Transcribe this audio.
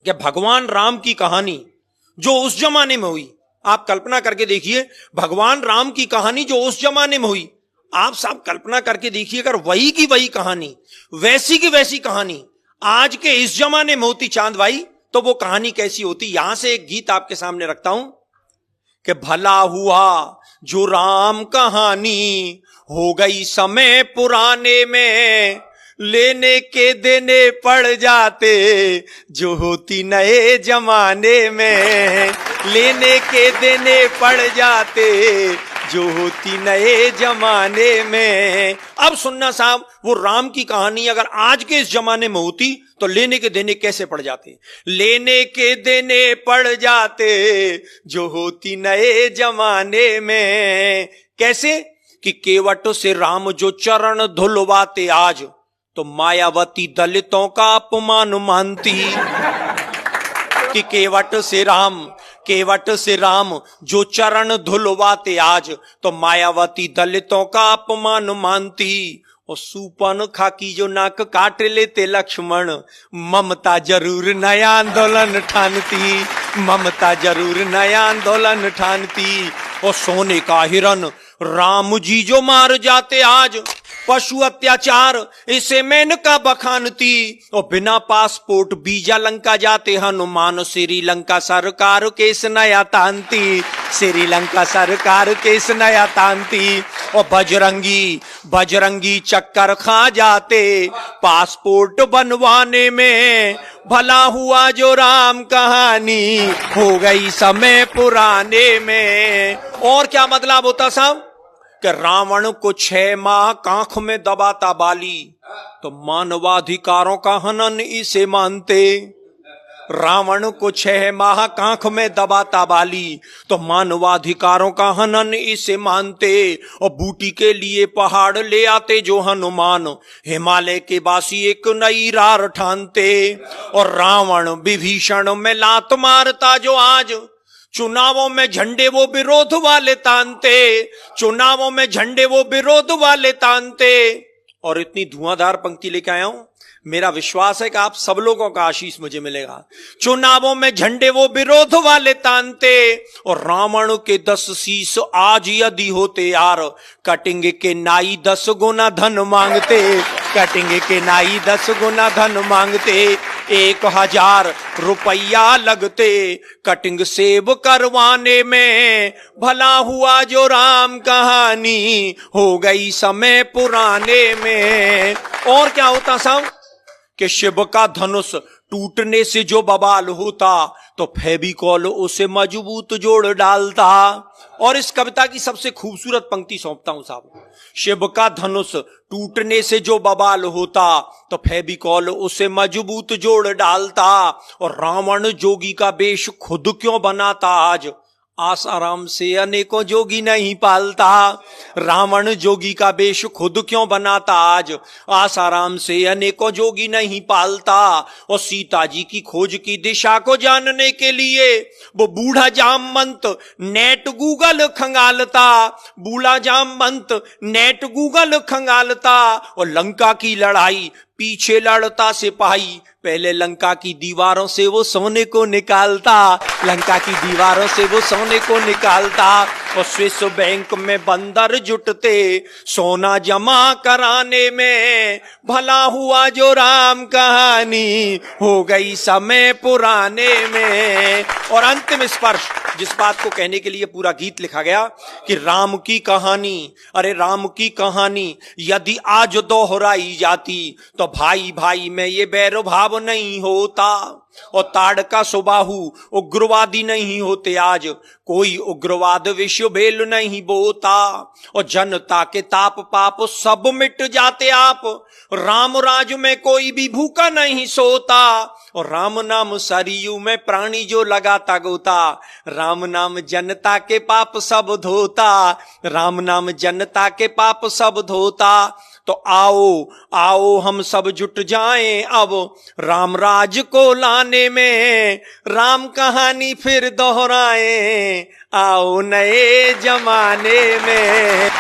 कि भगवान राम की कहानी जो उस जमाने में हुई, आप कल्पना करके देखिए, भगवान राम की कहानी जो उस जमाने में हुई, आप सब कल्पना करके देखिए, अगर वही की वही कहानी, वैसी की वैसी कहानी आज के इस जमाने में होती चांद भाई, तो वो कहानी कैसी होती। यहां से एक गीत आपके सामने रखता हूं कि भला हुआ जो राम कहानी हो गई समय पुराने में, लेने के देने पड़ जाते जो होती नए जमाने में, लेने के देने पड़ जाते जो होती नए जमाने में। अब सुनना साहब, वो राम की कहानी अगर आज के इस जमाने में होती तो लेने के देने कैसे पड़ जाते। लेने के देने पड़ जाते जो होती नए जमाने में। कैसे कि केवट से राम जो चरण धुलवाते आज, तो मायावती दलितों का अपमान मानती। कि केवट से राम जो चरण धुलवाते आज, तो मायावती दलितों का अपमान मानती। और सूपन खाकी जो नाक काट लेते लक्ष्मण, ममता जरूर नया आंदोलन ठानती, ममता जरूर नया आंदोलन ठानती। और सोने का हिरन राम जी जो मार जाते आज, पशु अत्याचार इसे मेनका बखानती। और बिना पासपोर्ट वीजा लंका जाते हनुमान, श्रीलंका सरकार केस नया तानती, श्रीलंका सरकार केस नया तानती। और बजरंगी चक्कर खा जाते पासपोर्ट बनवाने में, भला हुआ जो राम कहानी हो गई समय पुराने में। और क्या बदलाव होता साहब कि रावण को 6 माह कांख में दबाता बाली, तो मानवाधिकारों का हनन इसे मानते। रावण को 6 माह कांख में दबाता बाली, तो मानवाधिकारों का हनन इसे मानते। और बूटी के लिए पहाड़ ले आते जो हनुमान, हिमालय के बासी एक नई रार ठानते। और रावण विभीषण में लात मारता जो आज, चुनावों में झंडे वो विरोध वाले तानते, चुनावों में झंडे वो विरोध वाले तानते। और इतनी धुआंधार पंक्ति लेके आया हूं, मेरा विश्वास है कि आप सब लोगों का आशीष मुझे मिलेगा। चुनावों में झंडे वो विरोध वाले तानते। और रावण के 10 शीश आज यदि होते यार, कटेंगे के नाई 10 गुना धन मांगते, कटेंगे के नाई 10 गुना धन मांगते। 1000 रुपया लगते कटिंग सेब करवाने में, भला हुआ जो राम कहानी हो गई समय पुराने में। और क्या होता साहब कि शिव का धनुष टूटने से जो बवाल होता, तो फेविकॉल उसे मजबूत जोड़ डालता। और इस कविता की सबसे खूबसूरत पंक्ति सौंपता हूं साहब, शिव का धनुष टूटने से जो बवाल होता, तो फेविकॉल उसे मजबूत जोड़ डालता। और रावण जोगी का वेश खुद क्यों बनाता आज, आसाराम से अनेकों जोगी नहीं पालता। रावण जोगी का वेश खुद क्यों बनाता आज, आसाराम से अनेकों जोगी नहीं पालता। और सीता जी की खोज की दिशा को जानने के लिए वो बूढ़ा जामवंत नेट गूगल खंगालता, बूढ़ा जामवंत नेट गूगल खंगालता। और लंका की लड़ाई पीछे लड़ता सिपाही, पहले लंका की दीवारों से वो सोने को निकालता, लंका की दीवारों से वो सोने को निकालता। और स्विस बैंक में बंदर जुटते सोना जमा कराने में, भला हुआ जो राम कहानी हो गई समय पुराने में। और अंतिम स्पर्श, जिस बात को कहने के लिए पूरा गीत लिखा गया कि राम की कहानी, अरे राम की कहानी यदि आज दोहराई जाती, तो भाई भाई में ये बैर भाव नहीं होता। और ताड़का सुबाहु उग्रवादी नहीं होते आज, कोई उग्रवाद विश्व भेल नहीं बोता। और जनता के ताप पाप सब मिट जाते आप, राम राज में कोई भी भूखा नहीं सोता। और राम नाम सरयू में प्राणी जो लगाता गोता, राम नाम जनता के पाप सब धोता, राम नाम जनता के पाप सब धोता। तो आओ आओ हम सब जुट जाएं अब राम राज को लाने में, राम कहानी फिर दोहराएं आओ नए जमाने में।